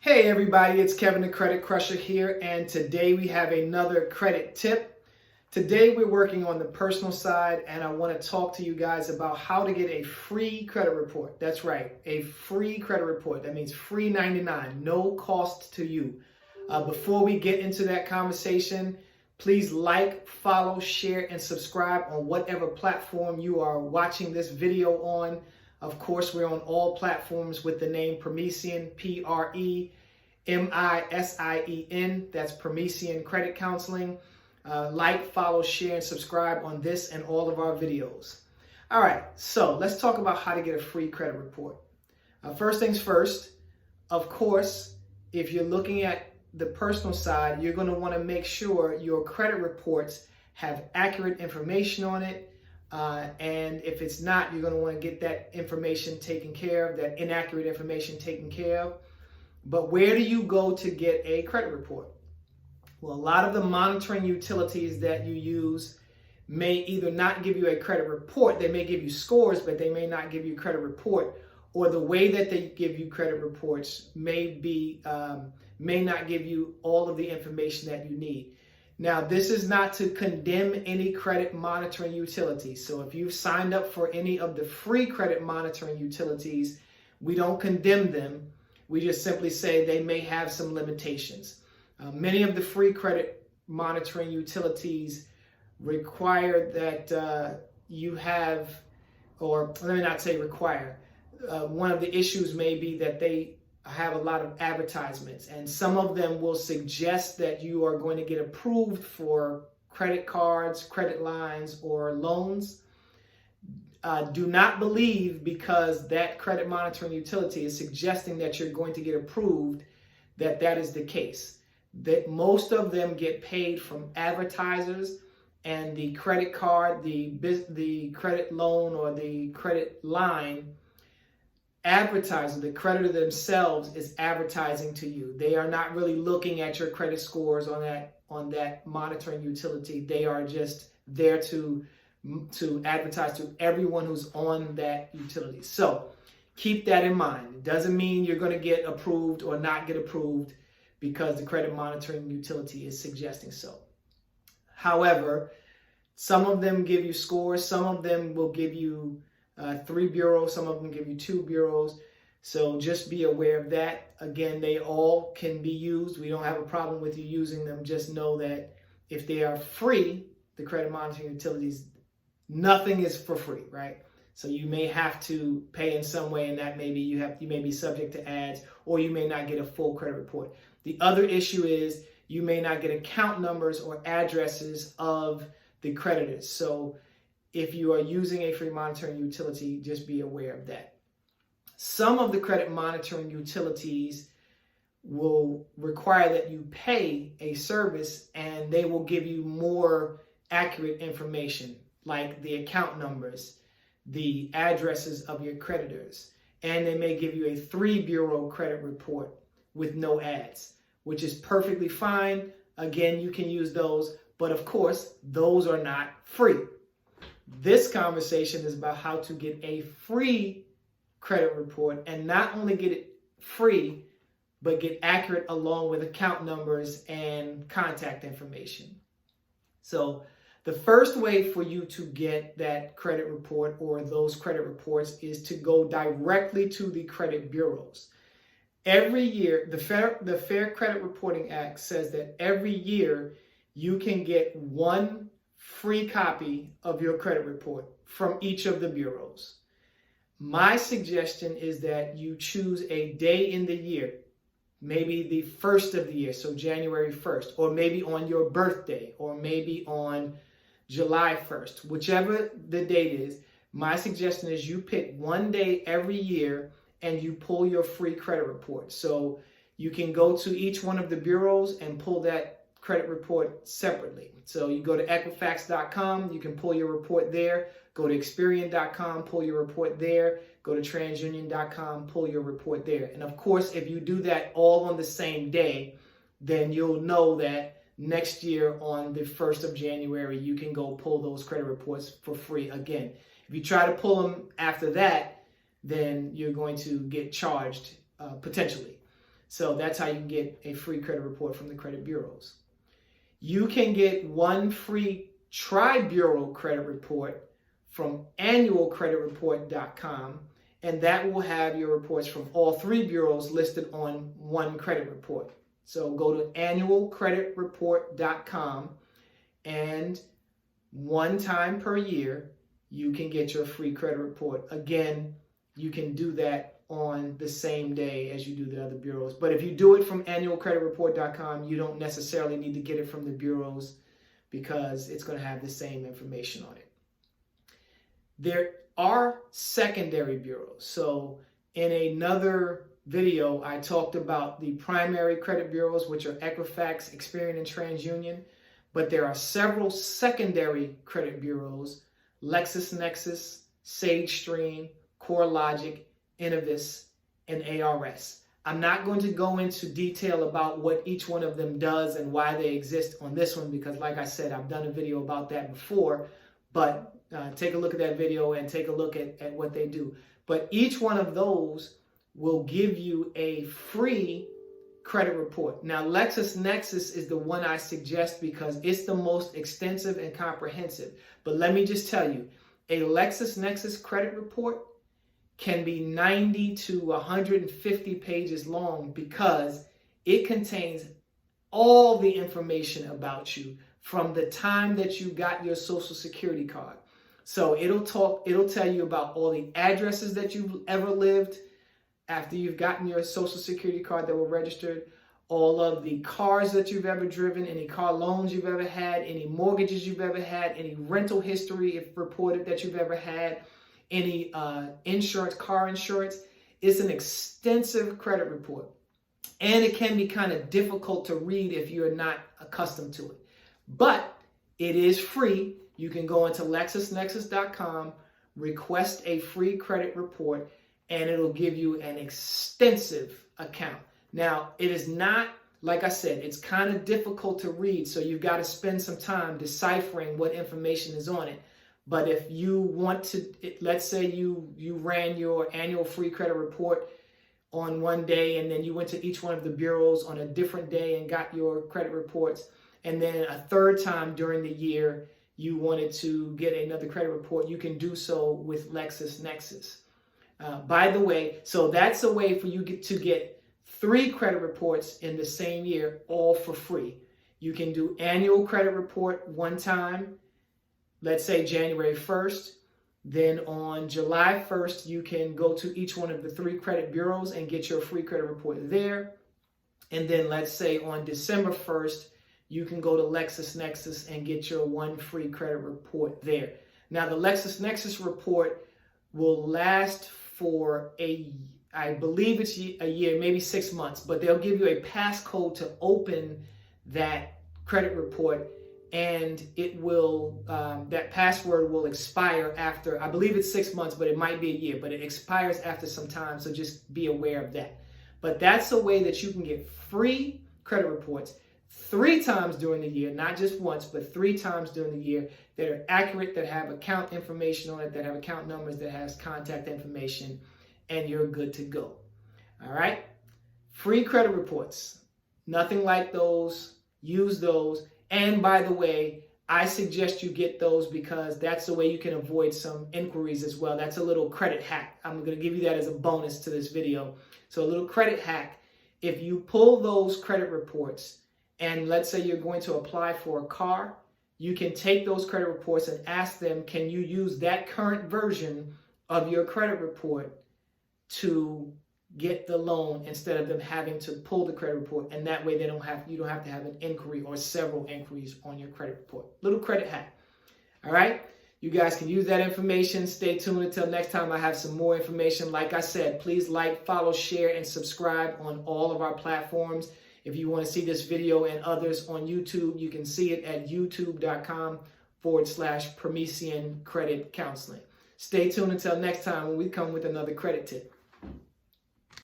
Hey everybody, it's Kevin the Credit Crusher here, and today we have another credit tip. Today we're working on the personal side, and I want to talk to you guys about how to get a free credit report. That's right, a free credit report. That means free 99, no cost to you. Before we get into that conversation, please like, follow, share, and subscribe on whatever platform you are watching this video on. Of course, we're on all platforms with the name Premisien, Premisien. That's Premisien Credit Counseling. Like, follow, share, and subscribe on this and all of our videos. All right, so let's talk about how to get a free credit report. First things first, of course, if you're looking at the personal side, you're going to want to make sure your credit reports have accurate information on it. And if it's not, you're going to want to get that information taken care of, that inaccurate information taken care of. But where do you go to get a credit report? Well, a lot of the monitoring utilities that you use may either not give you a credit report, they may give you scores, but they may not give you a credit report, or the way that they give you credit reports may not give you all of the information that you need. Now, this is not to condemn any credit monitoring utilities. So if you've signed up for any of the free credit monitoring utilities, we don't condemn them. We just simply say they may have some limitations. Many of the free credit monitoring utilities require that you have, or let me not say require, one of the issues may be that they have a lot of advertisements, and some of them will suggest that you are going to get approved for credit cards, credit lines, or loans. Do not believe because that credit monitoring utility is suggesting that you're going to get approved that is the case. That most of them get paid from advertisers, and the credit card, the credit loan, or the credit line advertiser, the creditor themselves is advertising to you. They are not really looking at your credit scores on that monitoring utility. They are just there to advertise to everyone who's on that utility. So keep that in mind. It doesn't mean you're going to get approved or not get approved because the credit monitoring utility is suggesting so. However, some of them give you scores. Some of them will give you 3 bureaus. Some of them give you 2 bureaus. So just be aware of that. Again, they all can be used. We don't have a problem with you using them. Just know that if they are free, the credit monitoring utilities, nothing is for free, right? So you may have to pay in some way, and that maybe you may be subject to ads, or you may not get a full credit report. The other issue is you may not get account numbers or addresses of the creditors. So if you are using a free monitoring utility, just be aware of that. Some of the credit monitoring utilities will require that you pay a service, and they will give you more accurate information, like the account numbers, the addresses of your creditors, and they may give you a 3 bureau credit report with no ads, which is perfectly fine. Again, you can use those, but of course, those are not free. This conversation is about how to get a free credit report, and not only get it free, but get accurate along with account numbers and contact information. So the first way for you to get that credit report or those credit reports is to go directly to the credit bureaus. Every year, the Fair Credit Reporting Act says that every year you can get 1 free copy of your credit report from each of the bureaus. My suggestion is that you choose a day in the year, maybe the first of the year, so January 1st, or maybe on your birthday, or maybe on July 1st, whichever the date is. My suggestion is you pick one day every year and you pull your free credit report. So you can go to each one of the bureaus and pull that credit report separately. So you go to Equifax.com, you can pull your report there. Go to Experian.com, pull your report there. Go to TransUnion.com, pull your report there. And of course, if you do that all on the same day, then you'll know that next year on the 1st of January, you can go pull those credit reports for free again. If you try to pull them after that, then you're going to get charged potentially. So that's how you can get a free credit report from the credit bureaus. You can get one free tri-bureau credit report from annualcreditreport.com, and that will have your reports from all three bureaus listed on one credit report. So go to annualcreditreport.com, and one time per year, you can get your free credit report. Again, you can do that on the same day as you do the other bureaus. But if you do it from annualcreditreport.com, you don't necessarily need to get it from the bureaus because it's going to have the same information on it. There are secondary bureaus. So in another video, I talked about the primary credit bureaus, which are Equifax, Experian, and TransUnion. But there are several secondary credit bureaus: LexisNexis, SageStream, CoreLogic, Innovis, and ARS. I'm not going to go into detail about what each one of them does and why they exist on this one because, like I said, I've done a video about that before. But take a look at that video and take a look at what they do. But each one of those will give you a free credit report. Now, LexisNexis is the one I suggest because it's the most extensive and comprehensive. But let me just tell you, a LexisNexis credit report can be 90 to 150 pages long because it contains all the information about you from the time that you got your Social Security card. So it'll tell you about all the addresses that you've ever lived after you've gotten your Social Security card that were registered, all of the cars that you've ever driven, any car loans you've ever had, any mortgages you've ever had, any rental history if reported that you've ever had, any insurance, car insurance. It's an extensive credit report. And it can be kind of difficult to read if you're not accustomed to it. But it is free. You can go into LexisNexis.com, request a free credit report, and it'll give you an extensive account. Now, it is not, like I said, it's kind of difficult to read, so you've got to spend some time deciphering what information is on it. But if you want to, let's say you ran your annual free credit report on one day, and then you went to each one of the bureaus on a different day and got your credit reports, and then a third time during the year you wanted to get another credit report, you can do so with LexisNexis. By the way, so that's a way for you to get 3 credit reports in the same year, all for free. You can do annual credit report one time, let's say January 1st. Then on July 1st, you can go to each one of the 3 credit bureaus and get your free credit report there. And then let's say on December 1st, you can go to LexisNexis and get your 1 free credit report there. Now, the LexisNexis report will last for I believe it's a year, maybe 6 months, but they'll give you a passcode to open that credit report, and it will, that password will expire after, I believe it's 6 months, but it might be a year, but it expires after some time, so just be aware of that. But that's a way that you can get free credit reports 3 times during the year, not just once, but 3 times during the year that are accurate, that have account information on it, that have account numbers, that has contact information, and you're good to go. All right? Free credit reports. Nothing like those. Use those. And by the way, I suggest you get those because that's the way you can avoid some inquiries as well. That's a little credit hack. I'm going to give you that as a bonus to this video. So a little credit hack. If you pull those credit reports, and let's say you're going to apply for a car, you can take those credit reports and ask them, can you use that current version of your credit report to get the loan instead of them having to pull the credit report, and that way you don't have to have an inquiry or several inquiries on your credit report. Little credit hack. All right? You guys can use that information. Stay tuned until next time. I have some more information. Like I said, please like, follow, share, and subscribe on all of our platforms. If you want to see this video and others on YouTube, you can see it at youtube.com/Premisien Credit Counseling. Stay tuned until next time when we come with another credit tip.